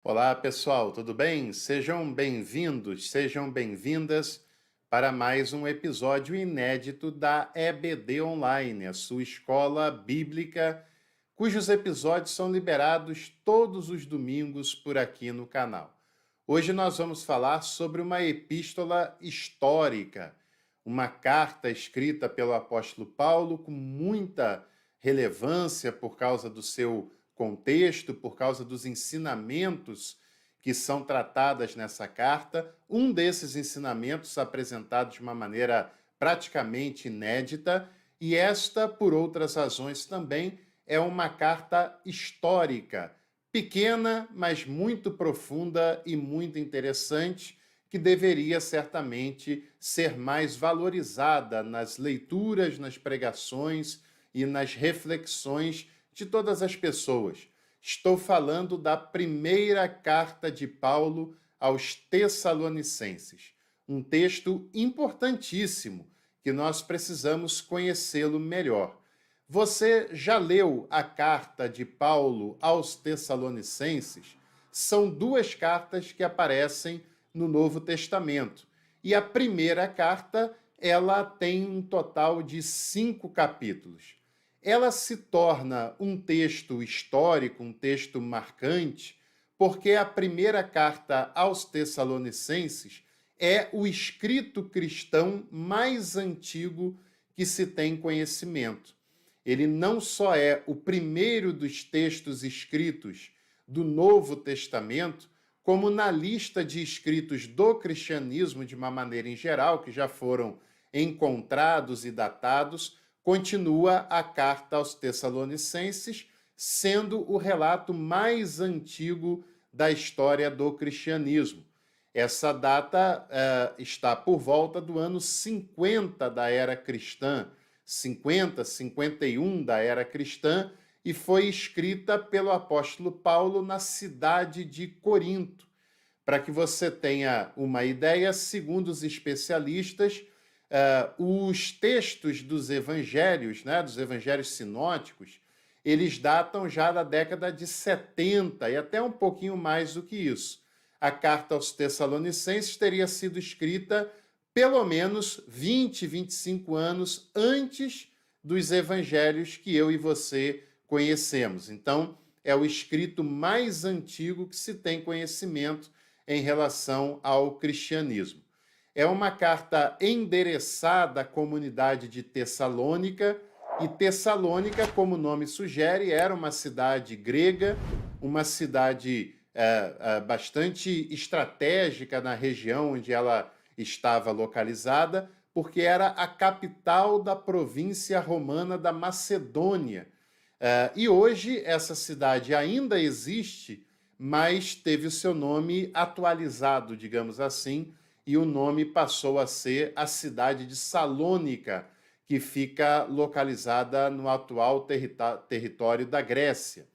Olá, pessoal, tudo bem? Sejam bem-vindos, sejam bem-vindas para mais um episódio inédito da EBD Online, a sua escola bíblica, cujos episódios são liberados todos os domingos por aqui no canal. Hoje nós vamos falar sobre uma epístola histórica, uma carta escrita pelo apóstolo Paulo com muita relevância por causa do seu contexto, por causa dos ensinamentos que são tratadas nessa carta. Um desses ensinamentos apresentado de uma maneira praticamente inédita, e esta, por outras razões também, é uma carta histórica, pequena, mas muito profunda e muito interessante, que deveria certamente ser mais valorizada nas leituras, nas pregações e nas reflexões de todas as pessoas. Estou falando da primeira carta de Paulo aos Tessalonicenses, um texto importantíssimo que nós precisamos conhecê-lo melhor. Você já leu a carta de Paulo aos Tessalonicenses? São duas cartas que aparecem no Novo Testamento. E a primeira carta, ela tem um total de 5 capítulos. Ela se torna um texto histórico, um texto marcante, porque a primeira carta aos Tessalonicenses é o escrito cristão mais antigo que se tem conhecimento. Ele não só é o primeiro dos textos escritos do Novo Testamento, como na lista de escritos do cristianismo, de uma maneira em geral, que já foram encontrados e datados, continua a carta aos Tessalonicenses, sendo o relato mais antigo da história do cristianismo. Essa data está por volta do ano 50 da era cristã, 50, 51 da era cristã, e foi escrita pelo apóstolo Paulo na cidade de Corinto. Para que você tenha uma ideia, segundo os especialistas, os textos dos evangelhos, né, dos evangelhos sinóticos, eles datam já da década de 70 e até um pouquinho mais do que isso. A carta aos Tessalonicenses teria sido escrita pelo menos 20, 25 anos antes dos evangelhos que eu e você conhecemos. Então, é o escrito mais antigo que se tem conhecimento em relação ao cristianismo. É uma carta endereçada à comunidade de Tessalônica, e Tessalônica, como o nome sugere, era uma cidade grega, uma cidade bastante estratégica na região onde ela estava localizada, porque era a capital da província romana da Macedônia. E hoje essa cidade ainda existe, mas teve o seu nome atualizado, digamos assim, e o nome passou a ser a cidade de Salônica, que fica localizada no atual território da Grécia.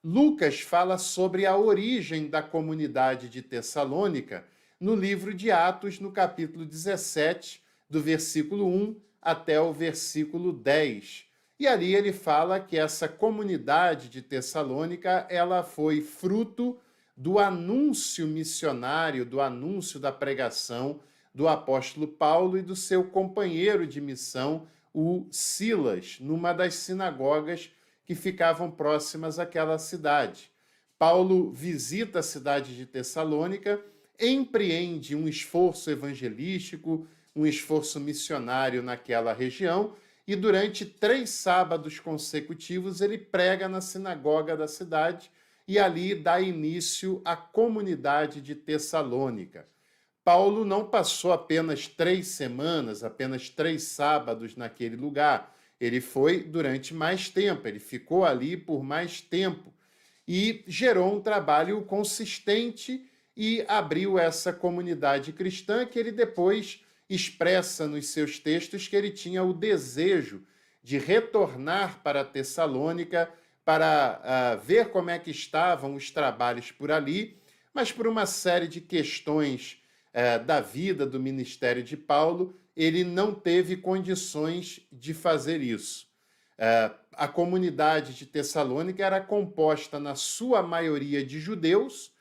Lucas fala sobre a origem da comunidade de Tessalônica no livro de Atos, no capítulo 17, do versículo 1 até o versículo 10. E ali ele fala que essa comunidade de Tessalônica, ela foi fruto do anúncio missionário, do anúncio da pregação do apóstolo Paulo e do seu companheiro de missão, o Silas, numa das sinagogas que ficavam próximas àquela cidade. Paulo visita a cidade de Tessalônica, empreende um esforço evangelístico, um esforço missionário naquela região, e durante 3 sábados consecutivos ele prega na sinagoga da cidade e ali dá início à comunidade de Tessalônica. Paulo não passou apenas 3 semanas, apenas 3 sábados naquele lugar. Ele foi durante mais tempo, ele ficou ali por mais tempo e gerou um trabalho consistente e abriu essa comunidade cristã que ele depois expressa nos seus textos que ele tinha o desejo de retornar para Tessalônica para ver como é que estavam os trabalhos por ali, mas por uma série de questões da vida do ministério de Paulo, ele não teve condições de fazer isso. A comunidade de Tessalônica era composta, na sua maioria, de judeus,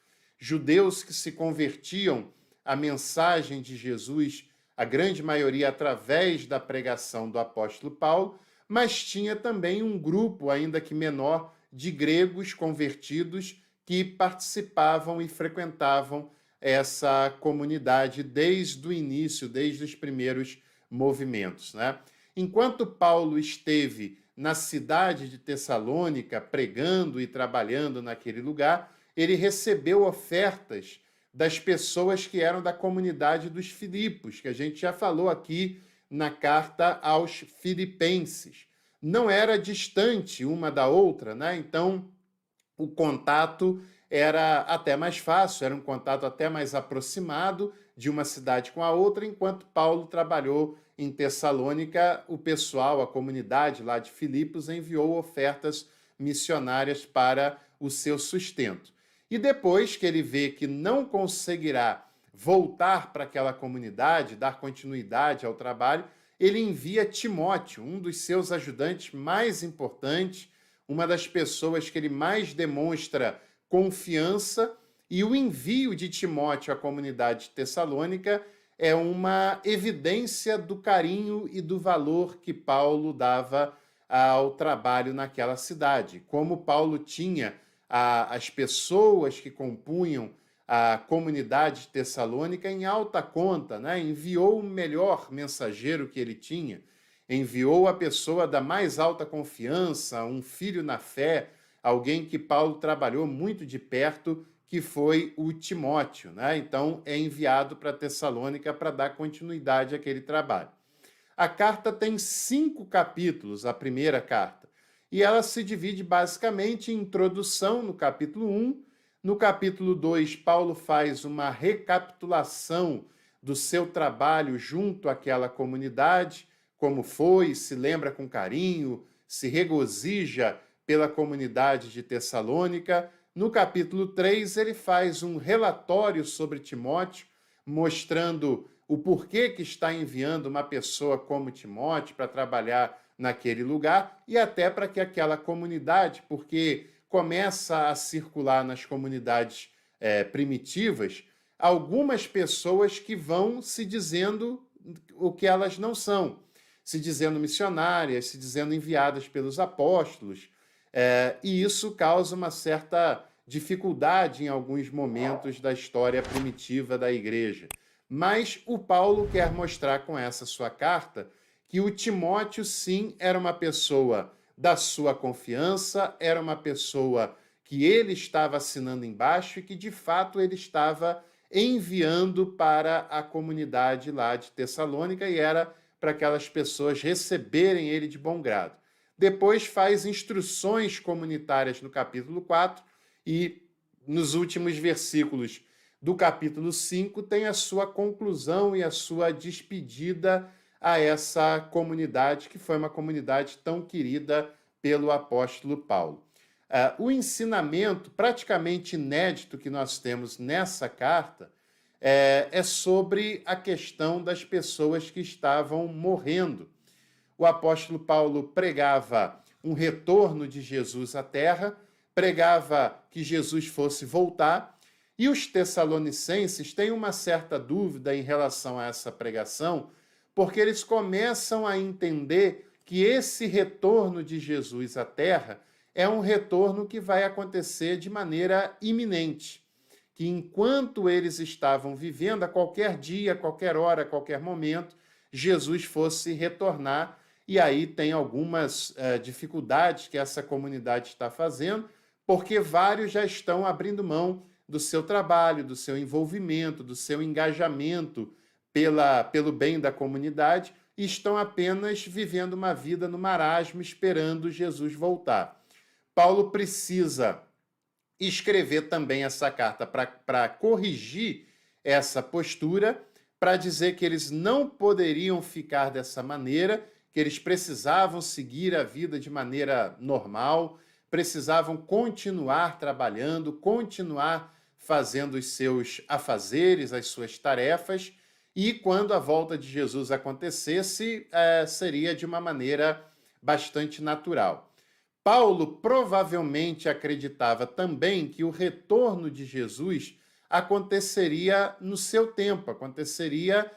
judeus que se convertiam à mensagem de Jesus, a grande maioria através da pregação do apóstolo Paulo, mas tinha também um grupo, ainda que menor, de gregos convertidos que participavam e frequentavam essa comunidade desde o início, desde os primeiros movimentos, né? Enquanto Paulo esteve na cidade de Tessalônica, pregando e trabalhando naquele lugar, ele recebeu ofertas das pessoas que eram da comunidade dos Filipos, que a gente já falou aqui na carta aos Filipenses. Não era distante uma da outra, né? Então, o contato era até mais fácil, era um contato até mais aproximado de uma cidade com a outra, enquanto Paulo trabalhou em Tessalônica, o pessoal, a comunidade lá de Filipos, enviou ofertas missionárias para o seu sustento. E depois que ele vê que não conseguirá voltar para aquela comunidade, dar continuidade ao trabalho, ele envia Timóteo, um dos seus ajudantes mais importantes, uma das pessoas que ele mais demonstra confiança, e o envio de Timóteo à comunidade tessalônica é uma evidência do carinho e do valor que Paulo dava ao trabalho naquela cidade. Como Paulo tinha as pessoas que compunham a comunidade tessalônica em alta conta, né? Enviou o melhor mensageiro que ele tinha, enviou a pessoa da mais alta confiança, um filho na fé, alguém que Paulo trabalhou muito de perto, que foi o Timóteo, né? Então é enviado para Tessalônica para dar continuidade àquele trabalho. A carta tem 5 capítulos, a primeira carta, e ela se divide basicamente em introdução no capítulo 1. No capítulo 2, Paulo faz uma recapitulação do seu trabalho junto àquela comunidade, como foi, se lembra com carinho, se regozija pela comunidade de Tessalônica. No capítulo 3, ele faz um relatório sobre Timóteo, mostrando o porquê que está enviando uma pessoa como Timóteo para trabalhar naquele lugar e até para que aquela comunidade, porque começa a circular nas comunidades primitivas algumas pessoas que vão se dizendo o que elas não são, se dizendo missionárias, se dizendo enviadas pelos apóstolos, e isso causa uma certa dificuldade em alguns momentos da história primitiva da igreja. Mas o Paulo quer mostrar com essa sua carta que o Timóteo, sim, era uma pessoa da sua confiança, era uma pessoa que ele estava assinando embaixo e que, de fato, ele estava enviando para a comunidade lá de Tessalônica e era para aquelas pessoas receberem ele de bom grado. Depois faz instruções comunitárias no capítulo 4 e nos últimos versículos do capítulo 5 tem a sua conclusão e a sua despedida a essa comunidade, que foi uma comunidade tão querida pelo apóstolo Paulo. O ensinamento praticamente inédito que nós temos nessa carta é sobre a questão das pessoas que estavam morrendo. O apóstolo Paulo pregava um retorno de Jesus à terra, pregava que Jesus fosse voltar, e os tessalonicenses têm uma certa dúvida em relação a essa pregação, porque eles começam a entender que esse retorno de Jesus à terra é um retorno que vai acontecer de maneira iminente, que enquanto eles estavam vivendo, a qualquer dia, a qualquer hora, a qualquer momento, Jesus fosse retornar. E aí tem algumas dificuldades que essa comunidade está fazendo, porque vários já estão abrindo mão do seu trabalho, do seu envolvimento, do seu engajamento pelo bem da comunidade e estão apenas vivendo uma vida no marasmo, esperando Jesus voltar. Paulo precisa escrever também essa carta para corrigir essa postura, para dizer que eles não poderiam ficar dessa maneira, que eles precisavam seguir a vida de maneira normal, precisavam continuar trabalhando, continuar fazendo os seus afazeres, as suas tarefas, e quando a volta de Jesus acontecesse, seria de uma maneira bastante natural. Paulo provavelmente acreditava também que o retorno de Jesus aconteceria no seu tempo, aconteceria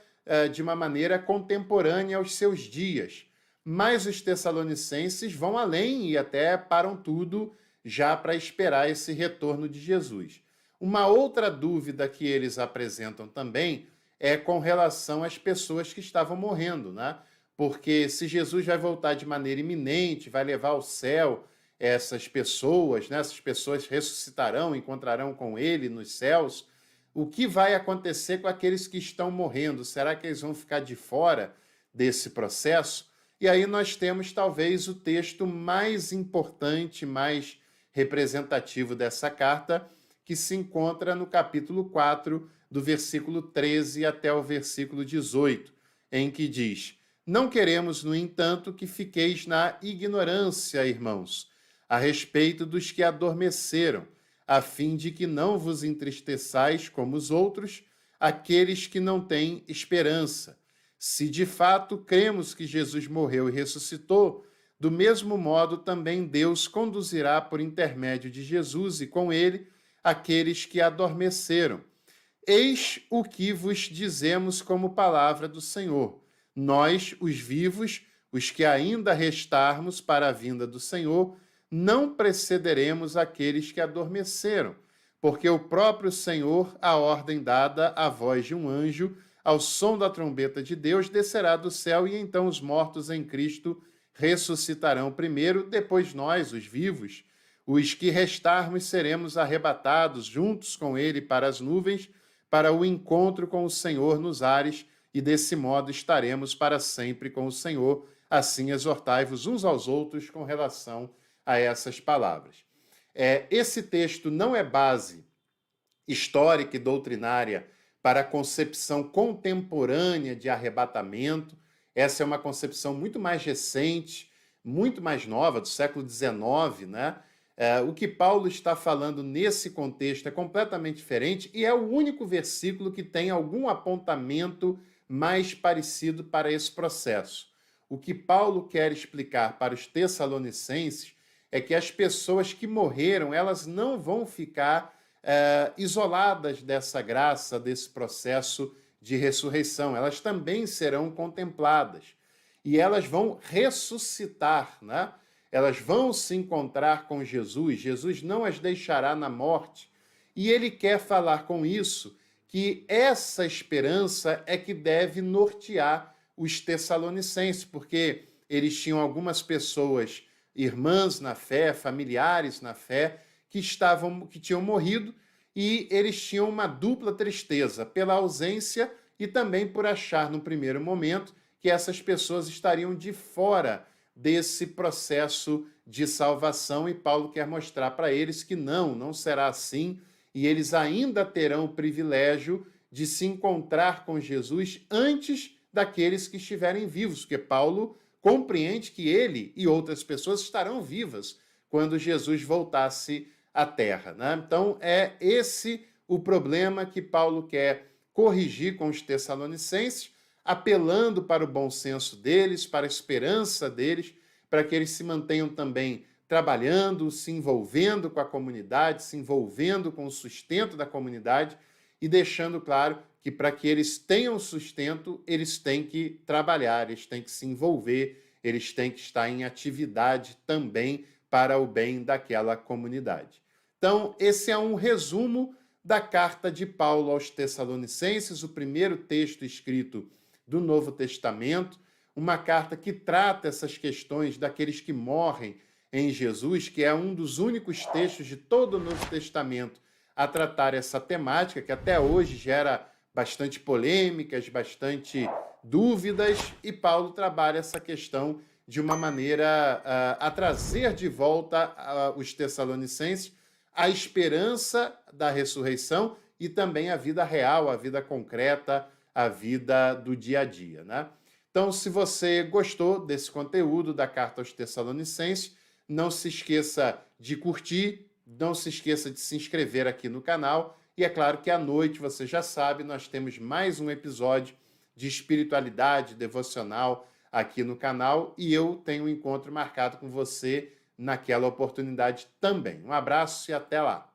de uma maneira contemporânea aos seus dias. Mas os tessalonicenses vão além e até param tudo já para esperar esse retorno de Jesus. Uma outra dúvida que eles apresentam também é com relação às pessoas que estavam morrendo, né? Porque se Jesus vai voltar de maneira iminente, vai levar ao céu essas pessoas, né? Essas pessoas ressuscitarão, encontrarão com ele nos céus. O que vai acontecer com aqueles que estão morrendo? Será que eles vão ficar de fora desse processo? E aí nós temos talvez o texto mais importante, mais representativo dessa carta, que se encontra no capítulo 4, do versículo 13 até o versículo 18, em que diz: Não queremos, no entanto, que fiqueis na ignorância, irmãos, a respeito dos que adormeceram, a fim de que não vos entristeçais como os outros, aqueles que não têm esperança. Se de fato cremos que Jesus morreu e ressuscitou, do mesmo modo também Deus conduzirá por intermédio de Jesus e com ele aqueles que adormeceram. Eis o que vos dizemos como palavra do Senhor. Nós, os vivos, os que ainda restarmos para a vinda do Senhor, não precederemos aqueles que adormeceram, porque o próprio Senhor, a ordem dada à voz de um anjo, ao som da trombeta de Deus, descerá do céu, e então os mortos em Cristo ressuscitarão primeiro, depois nós, os vivos. Os que restarmos seremos arrebatados juntos com ele para as nuvens, para o encontro com o Senhor nos ares, e desse modo estaremos para sempre com o Senhor. Assim exortai-vos uns aos outros com relação a essas palavras. Esse texto não é base histórica e doutrinária para a concepção contemporânea de arrebatamento. Essa é uma concepção muito mais recente, muito mais nova, do século XIX, né? O que Paulo está falando nesse contexto é completamente diferente e é o único versículo que tem algum apontamento mais parecido para esse processo. O que Paulo quer explicar para os tessalonicenses é que as pessoas que morreram, elas não vão ficar isoladas dessa graça, desse processo de ressurreição. Elas também serão contempladas e elas vão ressuscitar, né? Elas vão se encontrar com Jesus. Jesus não as deixará na morte. E ele quer falar com isso que essa esperança é que deve nortear os tessalonicenses, porque eles tinham algumas pessoas, irmãs na fé, familiares na fé, que tinham morrido, e eles tinham uma dupla tristeza pela ausência e também por achar no primeiro momento que essas pessoas estariam de fora desse processo de salvação, e Paulo quer mostrar para eles que não será assim, e eles ainda terão o privilégio de se encontrar com Jesus antes daqueles que estiverem vivos, porque Paulo compreende que ele e outras pessoas estarão vivas quando Jesus voltasse à Terra, né? Então, é esse o problema que Paulo quer corrigir com os tessalonicenses, apelando para o bom senso deles, para a esperança deles, para que eles se mantenham também trabalhando, se envolvendo com a comunidade, se envolvendo com o sustento da comunidade e deixando claro que para que eles tenham sustento, eles têm que trabalhar, eles têm que se envolver, eles têm que estar em atividade também para o bem daquela comunidade. Então, esse é um resumo da carta de Paulo aos Tessalonicenses, o primeiro texto escrito do Novo Testamento, uma carta que trata essas questões daqueles que morrem em Jesus, que é um dos únicos textos de todo o Novo Testamento a tratar essa temática, que até hoje gera bastante polêmicas, bastante dúvidas, e Paulo trabalha essa questão de uma maneira a trazer de volta os tessalonicenses a esperança da ressurreição e também a vida real, a vida concreta, a vida do dia a dia, né? Então, se você gostou desse conteúdo da Carta aos Tessalonicenses, não se esqueça de curtir, não se esqueça de se inscrever aqui no canal. E é claro que à noite, você já sabe, nós temos mais um episódio de espiritualidade devocional aqui no canal e eu tenho um encontro marcado com você naquela oportunidade também. Um abraço e até lá!